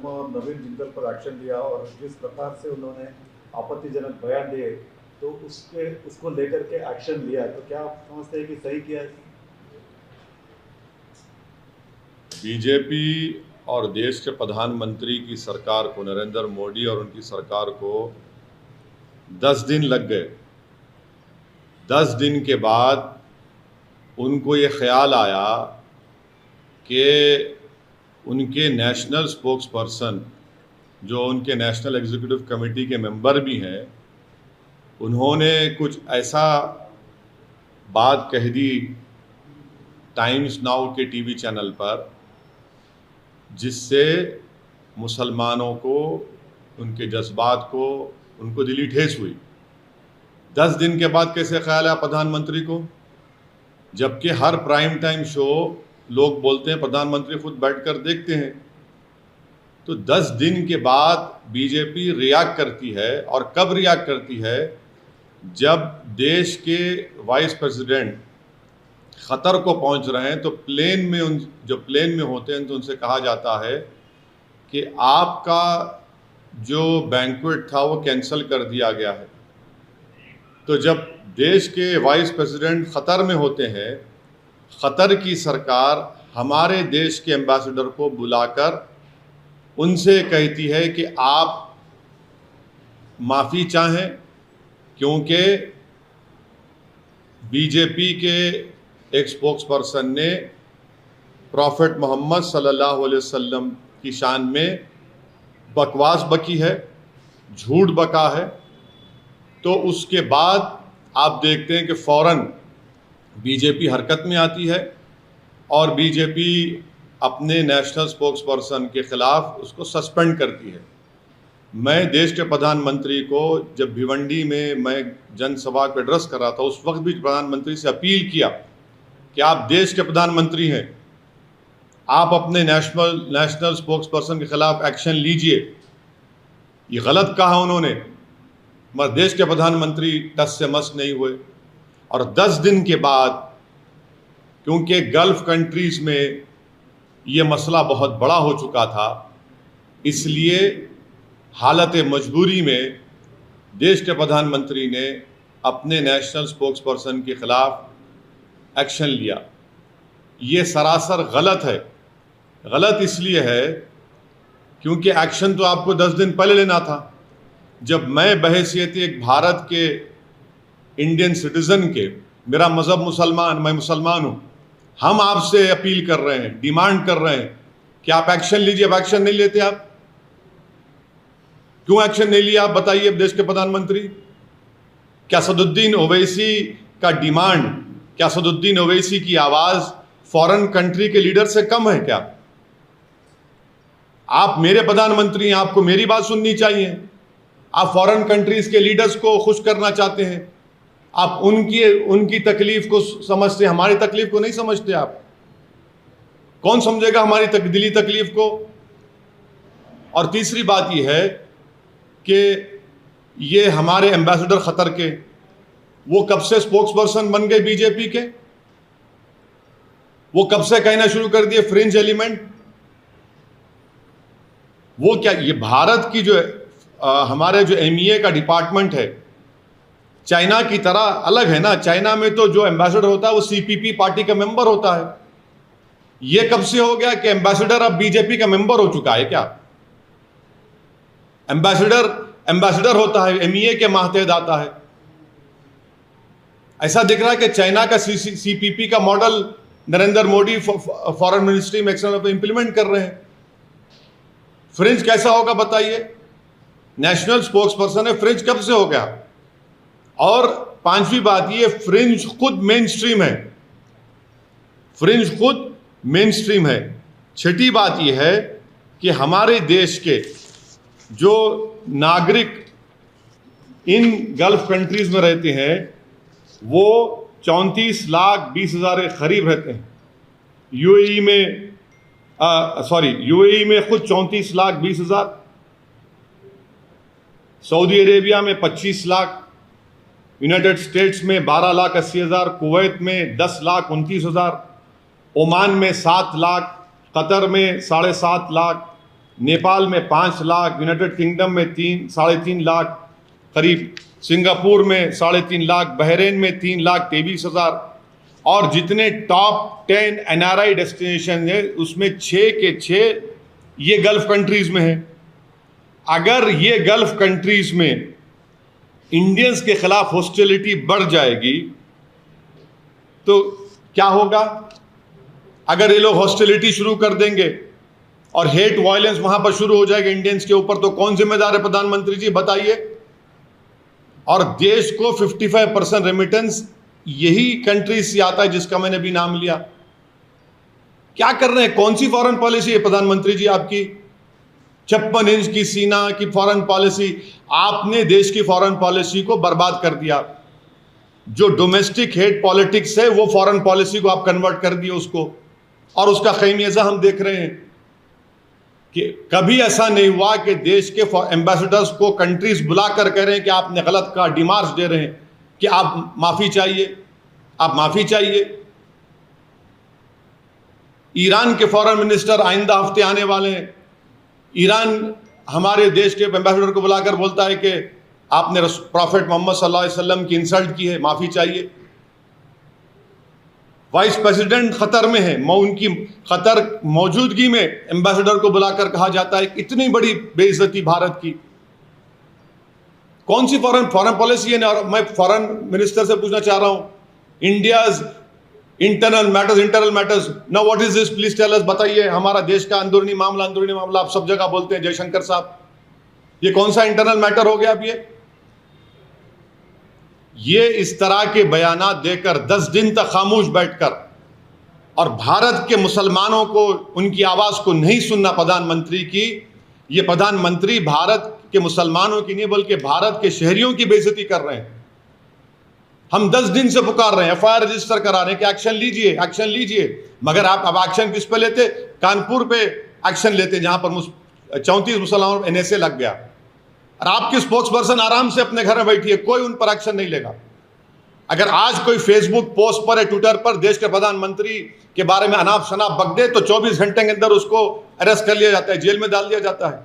शर्मा और नवीन जिंदल पर एक्शन लिया और जिस प्रकार से उन्होंने आपत्तिजनक बयान दिए, तो उसको लेकर के एक्शन लिया, तो क्या आप समझते हैं कि सही किया है? बीजेपी और देश के प्रधानमंत्री की सरकार को, नरेंद्र मोदी और उनकी सरकार को 10 दिन लग गए। 10 दिन के बाद उनको ये ख्याल आया कि उनके नेशनल स्पोक्स पर्सन, जो उनके नेशनल एग्जीक्यूटिव कमेटी के मेंबर भी हैं, उन्होंने कुछ ऐसा बात कह दी टाइम्स नाउ के टीवी चैनल पर, जिससे मुसलमानों को, उनके जज्बात को, उनको दिली ठेस हुई। 10 दिन के बाद कैसे ख्याल आया प्रधानमंत्री को, जबकि हर प्राइम टाइम शो लोग बोलते हैं, प्रधानमंत्री खुद बैठकर देखते हैं। तो 10 दिन के बाद बीजेपी रिएक्ट करती है, और कब रिएक्ट करती है? जब देश के वाइस प्रेसिडेंट ख़तर को पहुंच रहे हैं, तो प्लेन में जो प्लेन में होते हैं, तो उनसे कहा जाता है कि आपका जो बैंक्वेट था वो कैंसिल कर दिया गया है। तो जब देश के वाइस प्रेसिडेंट ख़तर में होते हैं, ख़तर की सरकार हमारे देश के एम्बेसडर को बुलाकर उनसे कहती है कि आप माफ़ी चाहें, क्योंकि बीजेपी के एक स्पोक्स पर्सन ने प्रॉफिट मोहम्मद सल्लल्लाहु अलैहि वसल्लम की शान में बकवास बकी है, झूठ बका है। तो उसके बाद आप देखते हैं कि फ़ौरन बीजेपी हरकत में आती है और बीजेपी अपने नेशनल स्पोक्स पर्सन के ख़िलाफ़ उसको सस्पेंड करती है। मैं देश के प्रधानमंत्री को, जब भिवंडी में मैं जनसभा को एड्रेस कर रहा था, उस वक्त भी प्रधानमंत्री से अपील किया कि आप देश के प्रधानमंत्री हैं, आप अपने नेशनल स्पोक्स पर्सन के ख़िलाफ़ एक्शन लीजिए। ये गलत कहा उन्होंने, मगर देश के प्रधानमंत्री टस से मस नहीं हुए। और 10 दिन के बाद, क्योंकि गल्फ़ कंट्रीज़ में ये मसला बहुत बड़ा हो चुका था, इसलिए हालत मजबूरी में देश के प्रधानमंत्री ने अपने नेशनल स्पोक्स पर्सन के ख़िलाफ़ एक्शन लिया। ये सरासर गलत है। गलत इसलिए है क्योंकि एक्शन तो आपको 10 दिन पहले लेना था। जब मैं बहैसियत एक भारत के इंडियन सिटीज़न के, मेरा मज़हब मुसलमान, मैं मुसलमान हूँ, हम आपसे अपील कर रहे हैं, डिमांड कर रहे हैं कि आप एक्शन लीजिए। अब एक्शन नहीं लेते आप, क्यों एक्शन नहीं लिया आप बताइए? अब देश के प्रधानमंत्री, क्या असदुद्दीन ओवैसी का डिमांड, क्या असदुद्दीन ओवैसी की आवाज़ फॉरेन कंट्री के लीडर से कम है क्या? आप मेरे प्रधानमंत्री हैं, आपको मेरी बात सुननी चाहिए। आप फॉरेन कंट्रीज के लीडर्स को खुश करना चाहते हैं, आप उनकी तकलीफ को समझते, हमारी तकलीफ को नहीं समझते। आप कौन समझेगा हमारी दिली तकलीफ को? और तीसरी बात यह है कि ये हमारे एम्बेसडर ख़तर के, वो कब से स्पोक्स पर्सन बन गए बीजेपी के? वो कब से कहना शुरू कर दिए फ्रिंज एलिमेंट? वो क्या, ये भारत की जो हमारे जो एमईए का डिपार्टमेंट है, चाइना की तरह अलग है ना। चाइना में तो जो एम्बेसडर होता है वो सीपीपी पार्टी का मेंबर होता है। ये कब से हो गया कि एम्बेसडर अब बीजेपी का मेंबर हो चुका है क्या? एम्बेसडर होता है, एमईए के मातहत आता है। ऐसा दिख रहा है कि चाइना का सीपीपी का model Narendra Modi foreign ministry में एक्सटर्नल पे इंप्लीमेंट कर रहे हैं। फ्रिंज कैसा होगा बताइए? नेशनल स्पोक्स पर्सन है, फ्रिंज कब से हो गया? और पांचवी बात, ये फ्रिंज खुद मेन स्ट्रीम है, फ्रिंज खुद मेन स्ट्रीम है। छठी बात यह है कि हमारे देश के जो नागरिक इन गल्फ कंट्रीज में रहते हैं, वो 34,20,000 के करीब रहते हैं। यूएई में खुद 34,20,000, सऊदी अरेबिया में 25 लाख, यूनाइटेड स्टेट्स में 12,80,000, कुवैत में 10,29,000, ओमान में 7 लाख, कतर में 7.5 लाख, नेपाल में 5 लाख, यूनाइटेड किंगडम में 3-3.5 लाख करीब, सिंगापुर में 3.5 लाख, बहरीन में 3,23,000, और जितने टॉप 10 NRI डेस्टिनेशन है उसमें 6 के 6 ये गल्फ कंट्रीज में है। अगर ये गल्फ कंट्रीज में इंडियंस के खिलाफ हॉस्टिलिटी बढ़ जाएगी तो क्या होगा? अगर ये लोग हॉस्टिलिटी शुरू कर देंगे और हेट वायलेंस वहां पर शुरू हो जाएगा इंडियंस के ऊपर, तो कौन जिम्मेदार है? प्रधानमंत्री जी बताइए। और देश को 55% रेमिटेंस यही कंट्री से आता है जिसका मैंने भी नाम लिया। क्या कर रहे हैं? कौन सी फॉरेन पॉलिसी है प्रधानमंत्री जी आपकी? 56 इंच की सीना की फॉरेन पॉलिसी। आपने देश की फॉरेन पॉलिसी को बर्बाद कर दिया। जो डोमेस्टिक हेट पॉलिटिक्स है वो फॉरेन पॉलिसी को आप कन्वर्ट कर दिए उसको, और उसका खमीयाजा हम देख रहे हैं कि कभी ऐसा नहीं हुआ कि देश के एम्बेसडर्स को कंट्रीज बुलाकर कह रहे हैं कि आपने गलत कहा, डिमार्च दे रहे हैं कि आप माफी चाहिए, आप माफी चाहिए। ईरान के फॉरेन मिनिस्टर आइंदा हफ्ते आने वाले हैं। ईरान हमारे देश के एम्बेसडर को बुलाकर बोलता है कि आपने प्रॉफेट मोहम्मद सल्लल्लाहु अलैहि वसल्लम की इंसल्ट की है, माफी चाहिए। वाइस प्रेसिडेंट खतर में है, उनकी खतर मौजूदगी में एम्बेसडर को बुलाकर कहा जाता है इतनी बड़ी बेइज्जती भारत की। कौन सी फॉरेन पॉलिसी है? और मैं फॉरेन मिनिस्टर से पूछना चाह रहा हूं, India's internal matters now what is this, please tell us, बताइए। हमारा देश का अंदरूनी मामला आप सब जगह बोलते हैं जयशंकर साहब, ये कौन सा इंटरनल मैटर हो गया? अब ये इस तरह के बयानात देकर 10 दिन तक खामोश बैठकर और भारत के मुसलमानों को उनकी आवाज को नहीं सुनना प्रधानमंत्री की, ये प्रधानमंत्री भारत के मुसलमानों की नहीं बल्कि भारत के शहरियों की बेइज्जती कर रहे हैं। हम 10 दिन से पुकार रहे हैं, FIR रजिस्टर करा रहे हैं कि एक्शन लीजिए, एक्शन लीजिए, मगर आप अब एक्शन किस पे लेते? कानपुर पे एक्शन लेते जहां पर 34 मुसलमानों NSA लग गया, और आपके स्पोक्स पर्सन आराम से अपने घर में बैठिए, कोई उन पर एक्शन नहीं लेगा। अगर आज कोई फेसबुक पोस्ट पर या ट्विटर पर देश के प्रधानमंत्री के बारे में अनाप शनाप बक दे तो 24 घंटे के अंदर उसको अरेस्ट कर लिया जाता है, जेल में डाल दिया जाता है।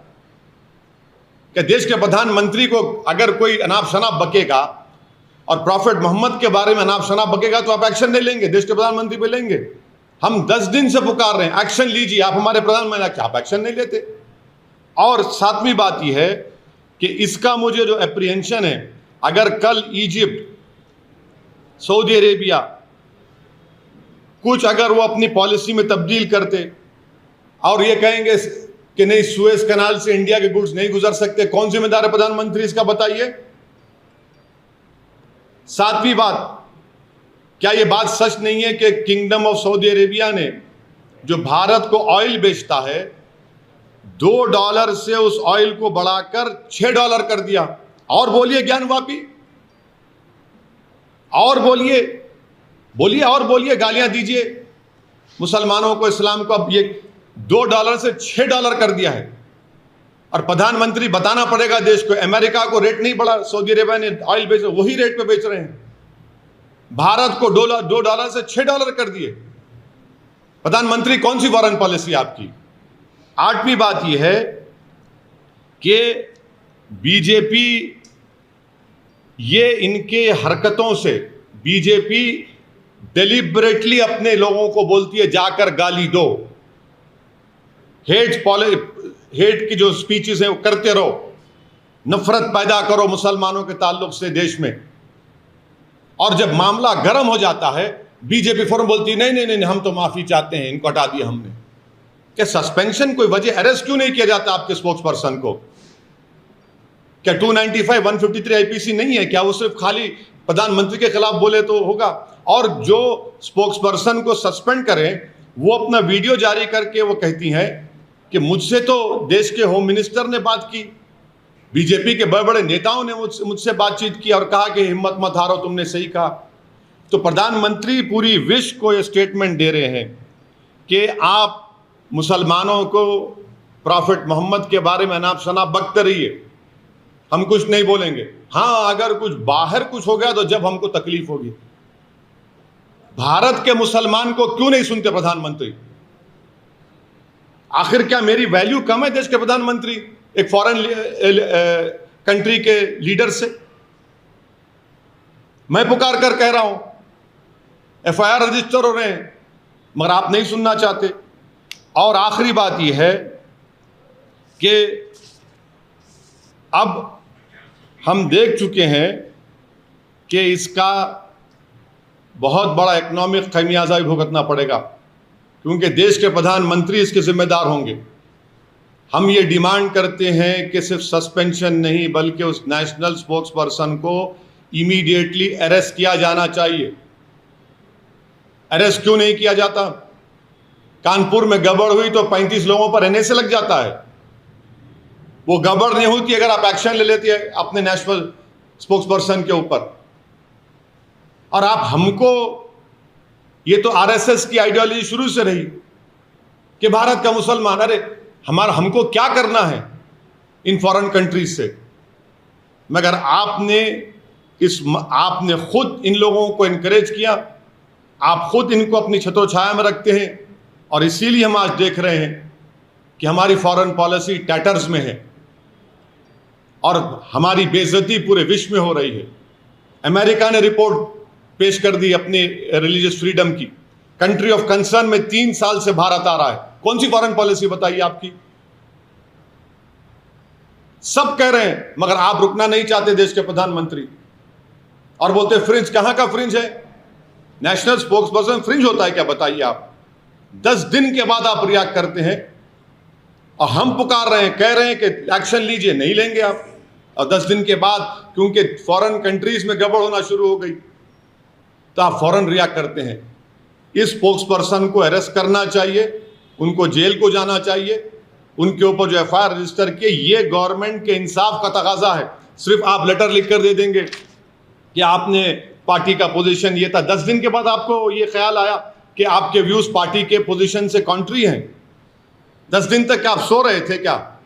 क्या देश के प्रधानमंत्री को अगर कोई अनाप शनाप बकेगा और प्रॉफेट मोहम्मद के बारे में अनाप शनाप बकेगा तो आप एक्शन नहीं लेंगे? देश के प्रधानमंत्री पे लेंगे। हम 10 दिन से पुकार रहे हैं, एक्शन लीजिए, आप हमारे प्रधानमंत्री, आप एक्शन नहीं लेते। और 7वीं बात यह है कि इसका मुझे जो एप्रीहेंशन है, अगर कल इजिप्ट, सऊदी अरेबिया कुछ अगर वो अपनी पॉलिसी में तब्दील करते और ये कहेंगे कि नहीं सुएज कनाल से इंडिया के गुड्स नहीं गुजर सकते, कौन जिम्मेदार है प्रधानमंत्री इसका बताइए। 7वीं बात, क्या ये बात सच नहीं है कि किंगडम ऑफ सऊदी अरेबिया ने जो भारत को ऑयल बेचता है $2 से उस ऑयल को बढ़ाकर $6 कर दिया? और बोलिए ज्ञानवापी, और बोलिए और बोलिए, गालियां दीजिए मुसलमानों को, इस्लाम को। अब ये $2 से $6 कर दिया है, और प्रधानमंत्री बताना पड़ेगा देश को, अमेरिका को रेट नहीं बढ़ा, सऊदी अरेबिया ने ऑयल बेच, वही रेट पे बेच रहे हैं। भारत को $2 से $6 कर दिए। प्रधानमंत्री कौन सी फॉरेन पॉलिसी आपकी? 8वीं बात यह है कि बीजेपी, ये इनके हरकतों से बीजेपी डेलिबरेटली अपने लोगों को बोलती है जाकर गाली दो, हेट की जो स्पीचेस हैं वो करते रहो, नफरत पैदा करो मुसलमानों के ताल्लुक से देश में। और जब मामला गर्म हो जाता है बीजेपी फौरन बोलती है नहीं नहीं नहीं, हम तो माफी चाहते हैं, इनको हटा दिया हमने। क्या सस्पेंशन कोई वजह, अरेस्ट क्यों नहीं किया जाता आपके स्पोक्स पर्सन को? क्या 295, 153 IPC नहीं है क्या? वो सिर्फ खाली प्रधानमंत्री के खिलाफ बोले तो होगा? और जो स्पोक्स पर्सन को सस्पेंड करें वो अपना वीडियो जारी करके वो कहती हैं कि मुझसे तो देश के होम मिनिस्टर ने बात की, बीजेपी के बड़े बड़े नेताओं ने मुझसे बातचीत की और कहा कि हिम्मत मत हारो, तुमने सही कहा। तो प्रधानमंत्री पूरी विश्व को ये स्टेटमेंट दे रहे हैं कि आप मुसलमानों को प्रॉफेट मोहम्मद के बारे में अनाप शनाप बकते रहिए, हम कुछ नहीं बोलेंगे। हाँ, अगर कुछ बाहर कुछ हो गया तो जब हमको तकलीफ होगी। भारत के मुसलमान को क्यों नहीं सुनते प्रधानमंत्री? आखिर क्या मेरी वैल्यू कम है देश के प्रधानमंत्री एक फॉरेन कंट्री के लीडर से? मैं पुकार कर कह रहा हूं, एफआईआर रजिस्टर हो रहे हैं, मगर आप नहीं सुनना चाहते। और आखिरी बात यह है कि अब हम देख चुके हैं कि इसका बहुत बड़ा इकोनॉमिक खमियाजा भी भुगतना पड़ेगा, क्योंकि देश के प्रधानमंत्री इसके जिम्मेदार होंगे। हम ये डिमांड करते हैं कि सिर्फ सस्पेंशन नहीं बल्कि उस नेशनल स्पोक्स पर्सन को इमीडिएटली अरेस्ट किया जाना चाहिए। अरेस्ट क्यों नहीं किया जाता? कानपुर में गड़बड़ हुई तो 35 लोगों पर एनए से लग जाता है। वो गड़बड़ नहीं होती अगर आप एक्शन ले लेते हैं अपने नेशनल स्पोक्स पर्सन के ऊपर। और आप हमको, ये तो आरएसएस की आइडियोलॉजी शुरू से रही कि भारत का मुसलमान, अरे हमको क्या करना है इन फॉरेन कंट्रीज से? मगर आपने खुद इन लोगों को इनकरेज किया, आप खुद इनको अपनी छत्रोछाया में रखते हैं, और इसीलिए हम आज देख रहे हैं कि हमारी फॉरेन पॉलिसी टैटर्स में है और हमारी बेइज्जती पूरे विश्व में हो रही है। अमेरिका ने रिपोर्ट पेश कर दी अपनी रिलीजियस फ्रीडम की, कंट्री ऑफ कंसर्न में 3 साल से भारत आ रहा है। कौन सी फॉरेन पॉलिसी बताइए आपकी? सब कह रहे हैं, मगर आप रुकना नहीं चाहते देश के प्रधानमंत्री, और बोलते फ्रिंज। कहां का फ्रिंज है? नेशनल स्पोक्स पर्सन फ्रिंज होता है क्या? बताइए आप। 10 दिन के बाद आप रिएक्ट करते हैं, और हम पुकार रहे हैं, कह रहे हैं कि एक्शन लीजिए, नहीं लेंगे आप। और 10 दिन के बाद क्योंकि फॉरेन कंट्रीज में गड़बड़ होना शुरू हो गई तो आप फौरन रिएक्ट करते हैं। इस स्पोक्स पर्सन को अरेस्ट करना चाहिए, उनको जेल को जाना चाहिए, उनके ऊपर जो एफआईआर रजिस्टर किए, ये गवर्नमेंट के इंसाफ का तकाजा है। सिर्फ आप लेटर लिख कर दे देंगे कि आपने पार्टी का पोजीशन ये था, 10 दिन के बाद आपको ये ख्याल आया कि आपके व्यूज पार्टी के पोजीशन से कॉन्ट्री हैं। 10 दिन तक क्या आप सो रहे थे क्या?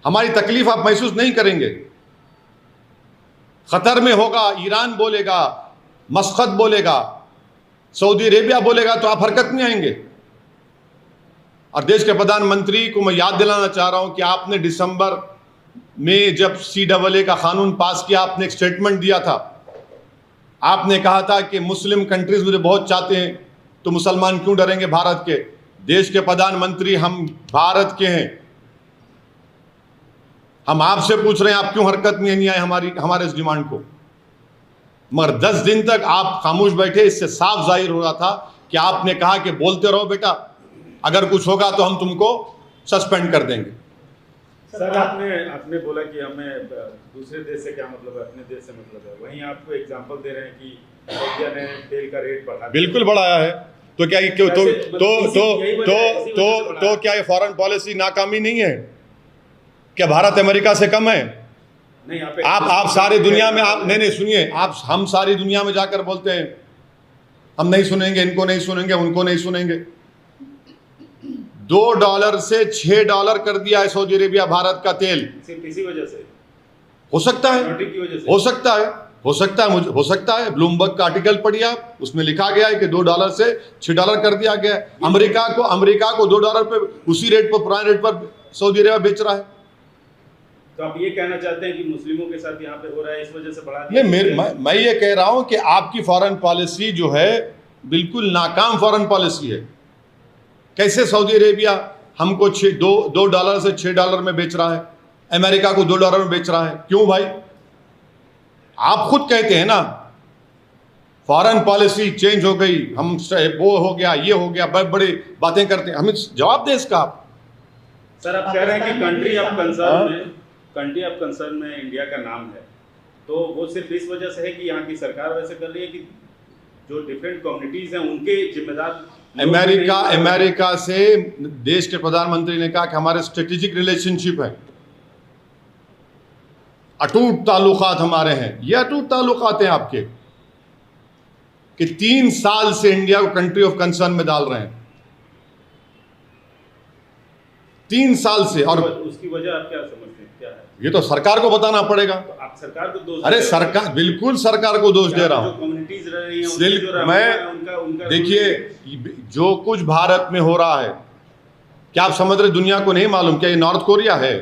हमारी तकलीफ आप महसूस नहीं करेंगे? खतर में होगा, ईरान बोलेगा, मस्कत बोलेगा, सऊदी अरेबिया बोलेगा, तो आप हरकत में आएंगे। और देश के प्रधानमंत्री को मैं याद दिलाना चाह रहा हूं कि आपने दिसंबर में जब CAA का कानून पास किया, आपने एक स्टेटमेंट दिया था। आपने कहा था कि मुस्लिम कंट्रीज मुझे बहुत चाहते हैं, तो मुसलमान क्यों डरेंगे भारत के? देश के प्रधानमंत्री, हम भारत के हैं, हम आपसे पूछ रहे हैं आप क्यों हरकत में नहीं आए हमारे इस डिमांड को? मगर 10 दिन तक आप खामोश बैठे। इससे साफ जाहिर हो रहा था कि आपने कहा कि बोलते रहो बेटा, अगर कुछ होगा तो हम तुमको सस्पेंड कर देंगे। सर, आपने बोला कि हमें दूसरे देश से क्या मतलब है, अपने देश से मतलब है। वहीं आपको एग्जांपल दे रहे हैं कि इंडिया ने तेल का रेट बढ़ा, बिल्कुल बढ़ाया है। तो क्या तो क्या ये फॉरेन पॉलिसी नाकामी नहीं है? क्या भारत अमेरिका से कम है? नहीं, आप सारी दुनिया में, आप नहीं सुनिए, हम सारी दुनिया में जाकर बोलते हैं हम नहीं सुनेंगे, इनको नहीं सुनेंगे, उनको नहीं सुनेंगे। $2 से $6 कर दिया है सऊदी अरेबिया भारत का तेल। सिर्फ इसी वजह से हो सकता है, हो सकता है, हो सकता है, हो सकता है। ब्लूमबर्ग का आर्टिकल पढ़िए आप, उसमें लिखा गया है कि $2 से $6 कर दिया गया है। अमेरिका को $2 पे, उसी रेट पर, पुराने रेट पर सऊदी अरेबिया बेच रहा है। तो आप ये कहना चाहते हैं कि मुस्लिमों के साथ यहाँ पे हो रहा है, इस वजह से बढ़ा दिया? मैं ये कह रहा हूं कि आपकी फॉरेन पॉलिसी जो है बिल्कुल नाकाम फॉरेन पॉलिसी है। कैसे सऊदी अरेबिया हमको $2 से $6 में बेच रहा है, अमेरिका को $2 में बेच रहा है? क्यों भाई? आप खुद कहते हैं ना फॉरेन पॉलिसी चेंज हो गई, हम वो हो गया, ये हो गया, बड़े बड़े बातें करते हैं। हमें जवाब दें इसका आप। सर, आप कह रहे हैं कि कंट्री ऑफ कंसर्न में इंडिया का नाम है, तो वो सिर्फ इस वजह से है कि यहाँ की सरकार वैसे कर रही है कि जो डिफरेंट कम्युनिटीज हैं उनके जिम्मेदार अमेरिका से देश के प्रधानमंत्री ने कहा कि हमारे स्ट्रेटेजिक रिलेशनशिप है, अटूट ताल्लुकात हमारे हैं। ये अटूट ताल्लुकात हैं आपके कि 3 साल से इंडिया को कंट्री ऑफ कंसर्न में डाल रहे हैं, 3 साल से। और उसकी वजह आप क्या समझते हैं, क्या है? ये तो सरकार को बताना पड़ेगा। तो आप सरकार को दोष? अरे सरकार, बिल्कुल सरकार को दोष दे रहा हूं। कम्युनिटीज रह रही हैं, मैं देखिए, जो कुछ भारत में हो रहा है क्या आप समझ रहे दुनिया को नहीं मालूम? क्या ये नॉर्थ कोरिया है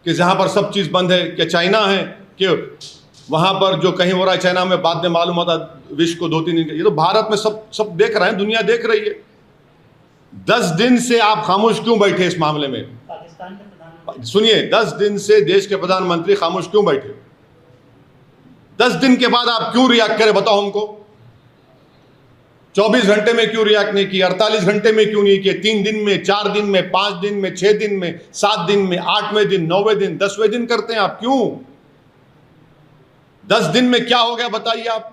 कि जहां पर सब चीज बंद है? क्या चाइना है कि वहां पर जो कहीं हो रहा है चाइना में बाद में मालूम होता विश्व को 2-3 दिन? ये तो भारत में सब देख रहे हैं, दुनिया देख रही है। 10 दिन से आप खामोश क्यों बैठे इस मामले में? पाकिस्तान के प्रधानमंत्री सुनिए, 10 दिन से देश के प्रधानमंत्री खामोश क्यों बैठे? 10 दिन के बाद आप क्यों रिएक्ट करें, बताओ हमको। 24 घंटे में क्यों रिएक्ट नहीं किया? 48 घंटे में क्यों नहीं किए? 3 दिन में, 4 दिन में, 5 दिन में, 6 दिन में, 7 दिन में, 8वें दिन, 9वें दिन, 10वें दिन करते हैं आप क्यों? 10 दिन में क्या हो गया बताइए आप?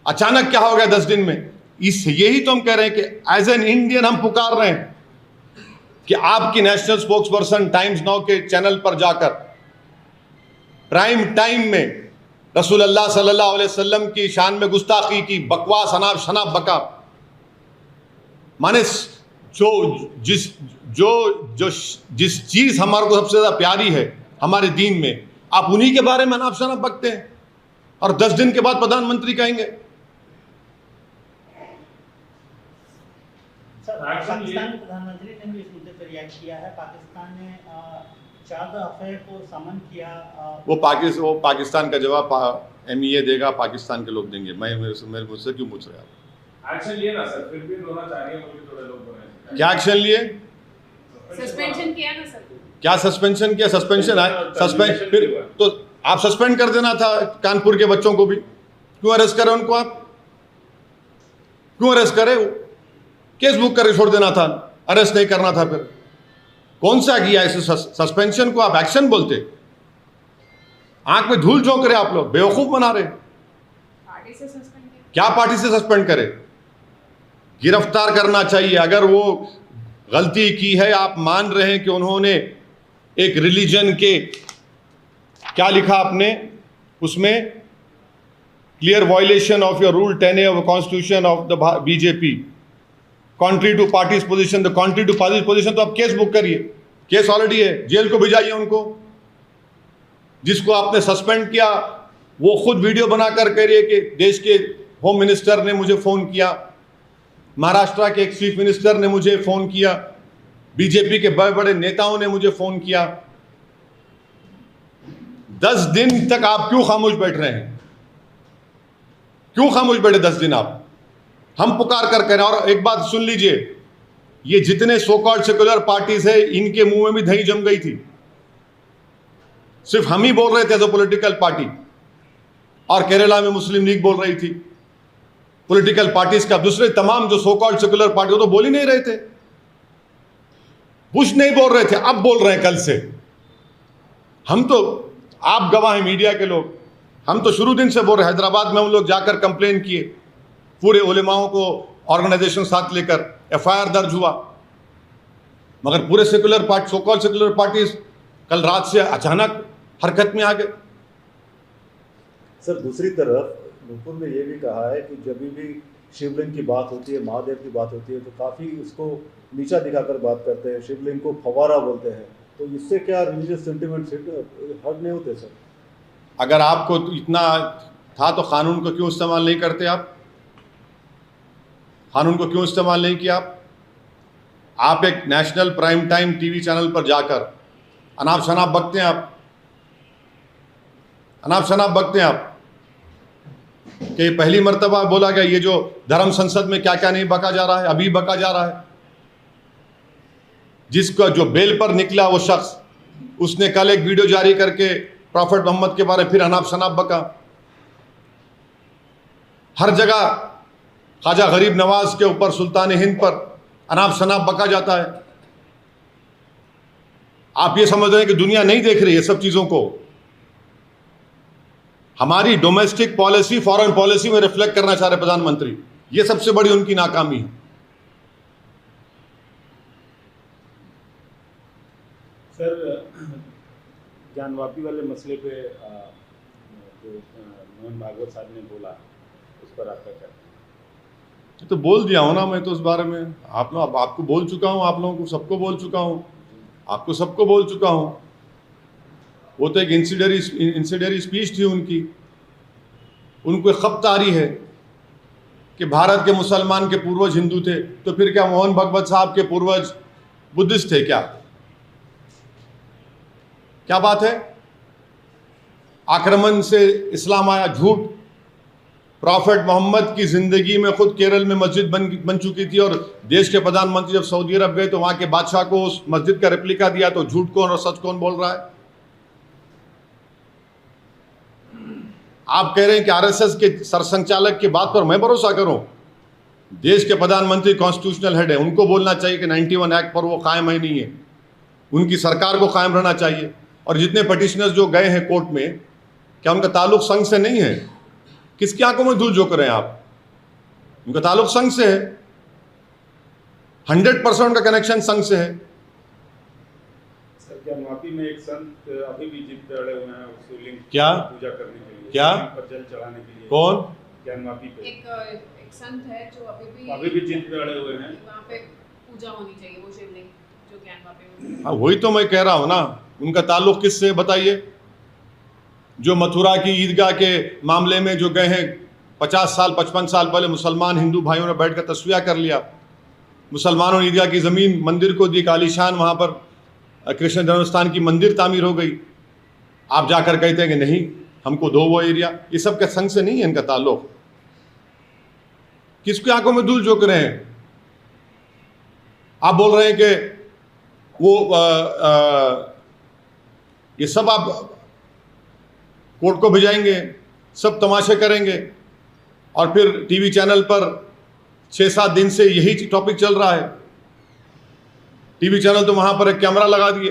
अचानक क्या हो गया 10 दिन में? यही तो हम कह रहे हैं कि एज एन इंडियन हम पुकार रहे हैं कि आपकी national spokes person times now के चैनल पर जाकर प्राइम टाइम में रसूलुल्लाह सल्लल्लाहु अलैहि वसल्लम की शान में गुस्ताखी की, बकवास, अनाप शनाप बका, माने जिस चीज हमारे को सबसे ज्यादा प्यारी है हमारे दीन में, आप उन्हीं के बारे में अनाप शनाप बकते हैं और 10 दिन के बाद प्रधानमंत्री कहेंगे। सर, पाकिस्तान के प्रधानमंत्री ने भी इस मुद्दे पर रिएक्ट किया है। पाकिस्तान ने चाद अफेयर को समन किया। वो पाकिस्तान का जवाब MEA देगा, पाकिस्तान के लोग देंगे। मेरे मुझसे क्यों पूछ रहे हैं आप? एक्शन लिए ना सर, फिर भी रोना चाह रही है मुझे, थोड़े लोग बोल रहे हैं। क्या एक्शन लिए? सस्पेंशन किया ना सर। क्या सस्पेंशन किया? सस्पेंशन है, सस्पेंड फिर तो आप सस्पेंड कर देना था कानपुर के बच्चों को भी। क्यों अरेस्ट करे उनको? आप क्यों अरेस्ट करे? केस बुक करके छोड़ देना था, अरेस्ट नहीं करना था। फिर कौन सा किया इस सस्पेंशन को आप एक्शन बोलते? आंख में धूल झोंक रहे आप लोग, बेवकूफ बना रहे। पार्टी से सस्पेंड किया। क्या पार्टी से सस्पेंड करे? गिरफ्तार करना चाहिए। अगर वो गलती की है, आप मान रहे हैं कि उन्होंने एक रिलीजन के, क्या लिखा आपने उसमें, clear violation of your rule 10A of constitution of the BJP, contrary to party's position, the contrary to party's position, तो आप केस बुक करिए। केस ऑलरेडी है, जेल को भिजाइए उनको। जिसको आपने सस्पेंड किया वो खुद वीडियो बनाकर कह रही है कि देश के होम मिनिस्टर ने मुझे फोन किया, महाराष्ट्र के एक चीफ मिनिस्टर ने मुझे फोन किया, बीजेपी के बड़े बड़े नेताओं ने मुझे फोन किया। 10 दिन तक आप क्यों खामोश बैठ रहे हैं? क्यों खामोश बैठे 10 दिन आप? हम पुकार कर कह रहे हैं। और एक बात सुन लीजिए, ये जितने सो कॉल्ड सेक्युलर पार्टीज है, इनके मुंह में भी दही जम गई थी। सिर्फ हम ही बोल रहे थे एज अ पॉलिटिकल पार्टी, और केरला में मुस्लिम लीग बोल रही थी। पॉलिटिकल पार्टीज का दूसरे तमाम जो सो कॉल्ड सेक्युलर पार्टी, वो तो बोल ही नहीं रहे थे। बुश नहीं बोल रहे थे, अब बोल रहे हैं कल से। हम तो, आप गवाह हैं मीडिया के लोग, हम तो शुरू दिन से बोल रहे हैं। हैदराबाद में हम लोग जाकर कंप्लेन किए, पूरे उलेमाओं को ऑर्गेनाइजेशन साथ लेकर FIR दर्ज हुआ, मगर पूरे secular party, so called secular parties कल रात से अचानक हरकत में आ गए। सर, दूसरी तरफ नुपुर ने यह भी कहा है कि जब भी शिवलिंग की बात होती है, महादेव की बात होती है, तो काफ़ी उसको नीचा दिखाकर बात करते हैं, शिवलिंग को फवारा बोलते हैं। तो इससे क्या रिलीजियस सेंटिमेंट हर्ट नहीं होते सर? अगर आपको इतना था तो कानून को क्यों इस्तेमाल नहीं करते आप? कानून को क्यों इस्तेमाल नहीं किया आप? एक national prime time TV channel पर जाकर अनाप शनाप बकते हैं आप, अनाप शनाप बकते हैं आप कि पहली मर्तबा बोला गया, ये जो धर्म संसद में क्या क्या नहीं बका जा रहा है, अभी बका जा रहा है। जिसका जो बेल पर निकला वो शख्स, उसने कल एक वीडियो जारी करके प्रॉफेट मोहम्मद के बारे में फिर अनाप शनाप बका। हर जगह ख्वाजा गरीब नवाज के ऊपर, सुल्तान हिंद पर अनाप शनाप बका जाता है। आप ये समझ रहे हैं कि दुनिया नहीं देख रही है सब चीजों को? हमारी डोमेस्टिक पॉलिसी फॉरेन पॉलिसी में रिफ्लेक्ट करना चाह रहे प्रधानमंत्री, ये सबसे बड़ी उनकी नाकामी है। सर, जानवापी वाले मसले पे जो मोहन भागवत साहब ने बोला, उस पर आपका क्या? तो बोल दिया हूं ना मैं तो उस बारे में। आपको बोल चुका हूं, आप लोगों को सबको बोल चुका हूं, आपको सबको बोल चुका हूं। वो तो एक इंसिडेंटरी स्पीच थी उनकी। उनको खपत आ रही है कि भारत के मुसलमान के पूर्वज हिंदू थे, तो फिर क्या मोहन भगवत साहब के पूर्वज बुद्धिस्ट थे क्या? क्या बात है? आक्रमण से इस्लाम आया, झूठ। प्रॉफेट मोहम्मद की जिंदगी में खुद केरल में मस्जिद बन चुकी थी, और देश के प्रधानमंत्री जब सऊदी अरब गए तो वहां के बादशाह को उस मस्जिद का रेप्लिका दिया, तो झूठ कौन और सच कौन बोल रहा है? आप कह रहे हैं कि आरएसएस के सरसंघचालक की बात पर मैं भरोसा करूं? देश के प्रधानमंत्री कॉन्स्टिट्यूशनल हेड है, उनको बोलना चाहिए कि 91 एक्ट पर वो कायम है नहीं है, उनकी सरकार को कायम रहना चाहिए। और जितने पटिशनर्स जो गए हैं कोर्ट में, क्या उनका ताल्लुक संघ से नहीं है? किसकी आंखों में धूल झोंक रहे हैं आप? उनका ताल्लुक संघ से है, 100% उनका कनेक्शन संघ से है। सर, क्या माफी में एक संत अभी भी जिद पे अड़े हुए हैं उस शिवलिंग क्या? पूजा करने के लिए, क्या? पर जल चढ़ाने के लिए? कौन? ज्ञान माफी पे एक संत है जो अभी भी जिद पे अड़े हुए हैं। वहाँ पे पूजा होनी चाहिए, वो शिवलिंग जो ज्ञान वापी में। हाँ, वही तो मैं कह रहा हूं ना, उनका ताल्लुक किससे बताइए? जो मथुरा की ईदगाह के मामले में जो गए हैं, 50 साल 55 साल पहले मुसलमान हिंदू भाइयों ने बैठकर तस्वीर कर लिया, मुसलमानों ने ईदगाह की ज़मीन मंदिर को दी, आलीशान वहाँ पर कृष्ण जन्मस्थान की मंदिर तामीर हो गई। आप जाकर कहते हैं कि नहीं, हमको दो वो एरिया। ये सब के संग से नहीं है इनका ताल्लुक। किसकी आंखों में धूल झोंक रहे हैं? आप बोल रहे हैं कि वो ये सब आप कोर्ट को भिजाएंगे, सब तमाशे करेंगे, और फिर टीवी चैनल पर 6-7 दिन से यही टॉपिक चल रहा है। टीवी चैनल तो वहां पर एक कैमरा लगा दिए,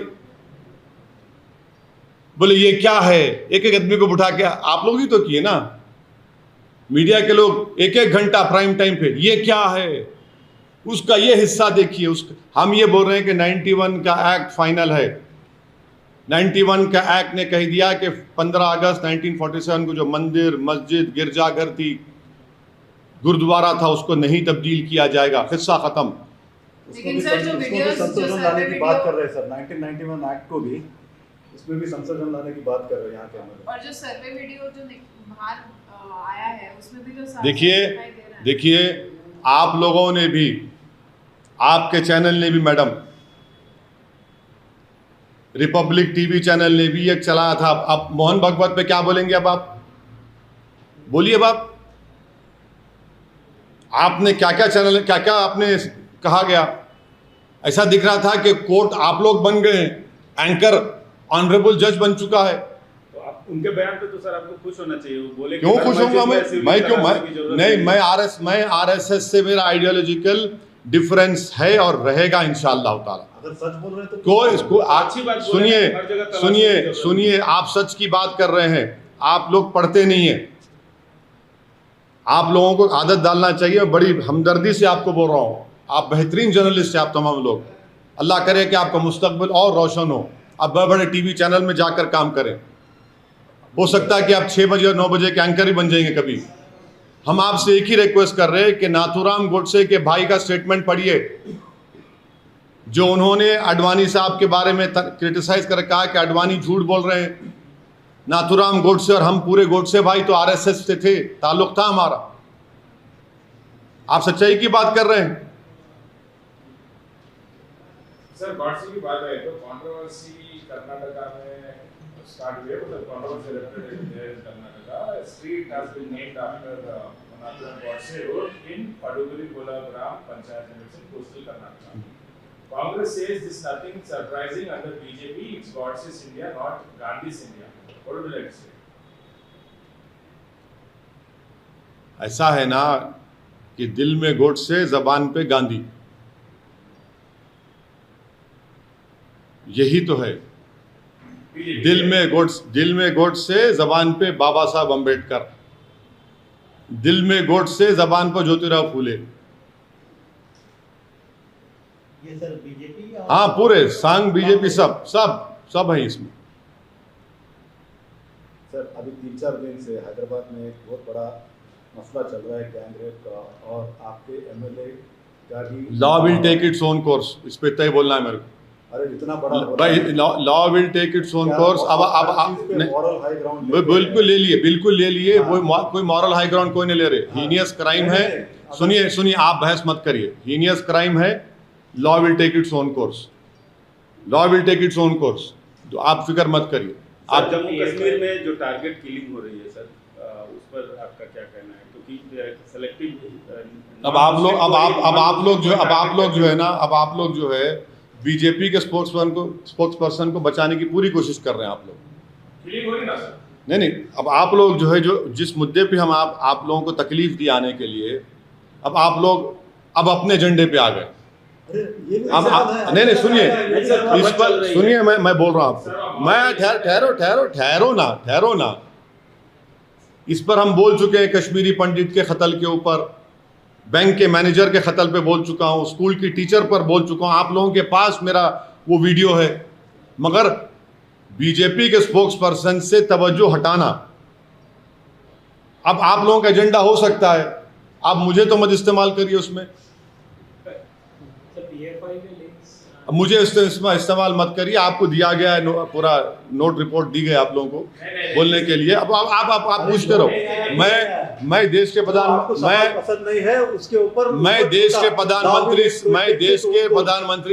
बोले ये क्या है, एक एक आदमी को बिठा के, आप लोग ही तो किए ना, मीडिया के लोग 1-1 घंटा प्राइम टाइम पे, ये क्या है, उसका ये हिस्सा देखिए, उसका। हम ये बोल रहे हैं कि 91 का एक्ट फाइनल है। 91 का एक्ट ने कह दिया कि 15 अगस्त 1947 को जो मंदिर, मस्जिद, गिरजाघर थी, गुरुद्वारा था, उसको नहीं तब्दील किया जाएगा, हिस्सा खत्म। लेकिन सर जो वीडियोस जो संशोधन लाने की बात कर रहे हैं सर, 1991 एक्ट को भी, उसमें भी संशोधन लाने की बात कर रहे हैं यहाँ के अंदर। और जो सर्वे वीडियो जो बाहर आया है उसमें भी तो साफ देखिए दिखाई दे रहा है। देखिए, आप लोगों ने भी, आपके चैनल ने भी मैडम, रिपब्लिक टीवी चैनल ने भी एक चलाया था। आप मोहन भगवत पे क्या बोलेंगे? अब आप बोलिए, अब आपने क्या क्या चैनल, क्या क्या आपने कहा गया? ऐसा दिख रहा था कि कोर्ट आप लोग बन गए, एंकर ऑनरेबल जज बन चुका है। तो आप उनके बयान पे तो सर आपको खुश होना चाहिए। वो बोले क्यों खुश होऊंगा मैं क्यों? मैं आरएसएस से मेरा आइडियोलॉजिकल डिफरेंस है और रहेगा इंशाअल्लाह ताला। अगर सच बोल रहे हैं तो कोई इसको अच्छी बात बोल रहे हैं, हर जगह तलाशी की सुनिए जरूरत सुनिए, आप सच की बात कर रहे हैं, आप लोग पढ़ते नहीं है। आप लोगों को आदत डालना चाहिए, बड़ी हमदर्दी से आपको बोल रहा हूँ। आप बेहतरीन जर्नलिस्ट हैं, आप तमाम लोग। अल्लाह करे कि आपका मुस्तकबिल और रोशन हो, आप बड़े बड़े टीवी चैनल में जाकर काम करें। हो सकता है कि आप 6 बजे और 9 बजे के एंकर ही बन जाएंगे कभी। हम आपसे एक ही रिक्वेस्ट कर रहे हैं कि नाथूराम गोडसे के भाई का स्टेटमेंट पढ़िए, जो उन्होंने अडवाणी साहब के बारे में क्रिटिसाइज कर कहा कि अडवाणी झूठ बोल रहे हैं। नाथूराम गोडसे और हम पूरे गोडसे भाई तो आरएसएस से थे, ताल्लुक था हमारा। आप सच्चाई की बात कर रहे हैं। सर गॉडसे की बात है तो कंट्रोवर्सी कर्नाटका में स्टार्ट हुई है, मतलब controversy elected in Karnataka. Street has been named after Nathuram Godse road in Paduguri गोलाग्राम panchayat unit in coastal Karnataka. Congress says this is nothing surprising under BJP. It's Godse's India, not Gandhi's India. What would you like to say? ऐसा है ना कि दिल में गोडसे, जबान पे गांधी, यही तो है। दिल में गोडसे, जबान पे बाबा साहब अंबेडकर, दिल में गोडसे, जबान पर ज्योतिराव फूले। ये सर बीजेपी, हाँ, पूरे संघ, बीजेपी, सब है इसमें। सर अभी 3-4 दिन से हैदराबाद में एक बहुत बड़ा मसला चल रहा है गैंग रेप का, और आपके एमएलए का भी law will take its own course, इस पे तय बोलना है मेरे को। अरे इतना बड़ा भाई, law will take its own course. अब मॉरल हाई ग्राउंड बिल्कुल ले लिए, वो कोई मॉरल हाई ग्राउंड कोई नहीं ले रहे। हीनियस क्राइम है, सुनिए, आप बहस मत करिए। हीनियस क्राइम है, law will take its own course, law will take its own course, तो आप फिक्र मत करिए। आप जम्मू कश्मीर में जो टारगेट किलिंग हो रही है सर, उस पर आपका क्या कहना है? क्योंकि सेलेक्टिव अब आप लोग जो है बीजेपी के स्पोक्सपर्सन को बचाने की पूरी कोशिश कर रहे हैं आप लोग। क्लिक हो रही ना सर? नहीं, अब आप लोग जो है, जो जिस मुद्दे पे हम आप लोगों को तकलीफ दी आने के लिए, अब आप लोग अब अपने एजेंडे पे आ गए। अरे ये भी अब ऐसा है। नहीं सुनिए, ऐसा इस पर सुनिए, मैं बोल रहा हूँ आपको, मैं ठहरो ना। इस पर हम बोल चुके हैं, कश्मीरी पंडित के कत्ल के ऊपर, बैंक के मैनेजर के कत्ल पे बोल चुका हूँ, स्कूल की टीचर पर बोल चुका हूँ, आप लोगों के पास मेरा वो वीडियो है। मगर बीजेपी के स्पोक्स पर्सन से तवज्जो हटाना अब आप लोगों का एजेंडा हो सकता है, आप मुझे तो मत इस्तेमाल करिए उसमें, अब मुझे इस्तेमाल मत करिए। आपको दिया गया है पूरा नोट रिपोर्ट दी गई आप लोगों को बोलने के लिए। अब आप पूछते रहो। मैं देश के पसंद नहीं है उसके ऊपर, मैं देश के प्रधानमंत्री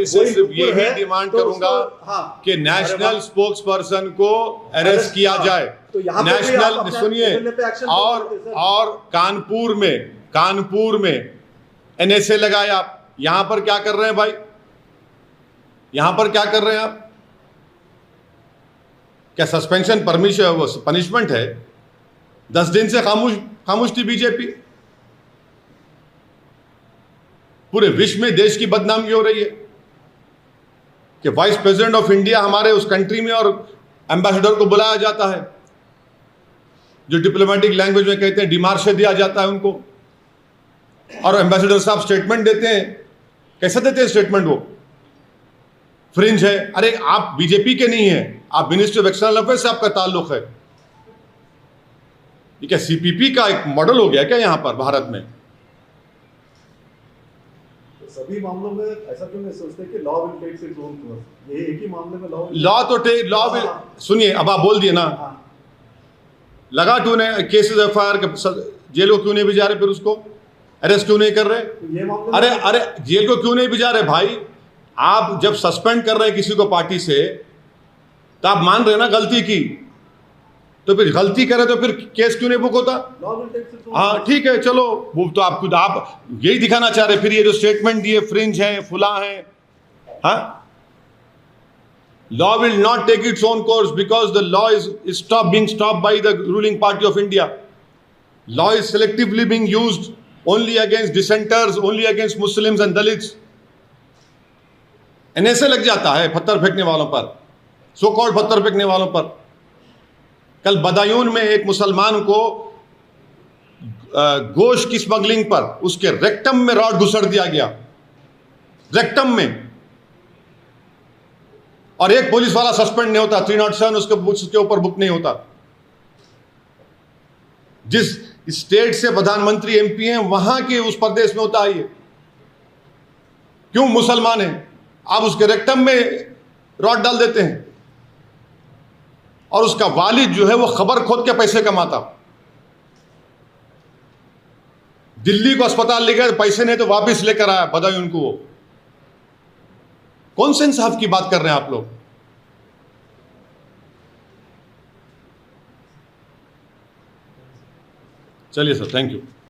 से सिर्फ यही डिमांड करूंगा कि नेशनल स्पोक्स पर्सन को अरेस्ट किया जाए। नेशनल सुनिए, और कानपुर में NSA लगाए। आप यहां पर क्या कर रहे हैं भाई? यहां पर क्या कर रहे हैं आप? क्या सस्पेंशन पनिशमेंट है? 10 दिन से खामोश थी बीजेपी। पूरे विश्व में देश की बदनामी हो रही है कि वाइस प्रेसिडेंट ऑफ इंडिया हमारे उस कंट्री में और एम्बेसडर को बुलाया जाता है, जो डिप्लोमेटिक लैंग्वेज में कहते हैं डिमार्शे दिया जाता है उनको, और एम्बेसडर साहब स्टेटमेंट देते हैं। कैसे देते हैं स्टेटमेंट? वो फ्रिंज है। अरे आप बीजेपी के नहीं है, आप मिनिस्ट्री ऑफ एक्सटर्नल अफेयर्स से आपका ताल्लुक है। ये क्या CPP का एक मॉडल हो गया क्या यहां पर भारत में? तो सभी मामलों में ऐसा क्यों नहीं सोचते कि law will take its own course? ये एक ही मामले में लॉ विल सुनिए, अब आप बोल दिए ना, लगा क्यों नहीं केसेस FIR के, जेल को क्यों नहीं भिजा रहे? फिर उसको अरेस्ट क्यों नहीं कर रहे? ये मामले अरे जेल को क्यों नहीं भिजा रहे भाई? आप जब सस्पेंड कर रहे हैं किसी को पार्टी से, तो आप मान रहे ना गलती की, तो फिर गलती करे तो फिर केस क्यों नहीं बुक होता? Law will take its own. हाँ ठीक है, चलो वो तो आप यही दिखाना चाह रहे। फिर ये जो स्टेटमेंट दिए, फ्रिंज है, फुला है, हाँ। Law will not take its own course because the law is being stopped by the ruling party of India. Law is selectively being used only against dissenters, only against Muslims and Dalits. NSA लग जाता है पत्थर फेंकने वालों पर, so called पत्थर फेंकने वालों पर। कल बदायूं में एक मुसलमान को गोश्त की स्मगलिंग पर उसके रेक्टम में रॉड घुसड़ दिया गया, रेक्टम में, और एक पुलिस वाला सस्पेंड नहीं होता, 307 उसके ऊपर बुक नहीं होता। जिस स्टेट से प्रधानमंत्री MP हैं वहां के उस प्रदेश में होता है ये। क्यों? मुसलमान है, आप उसके रेक्टम में रॉड डाल देते हैं, और उसका वालिद जो है वो खबर खोद के पैसे कमाता। दिल्ली को अस्पताल ले गए, पैसे नहीं तो वापस लेकर आया बदायूं को। वो कौन से इंसाफ की बात कर रहे हैं आप लोग? चलिए सर, थैंक यू।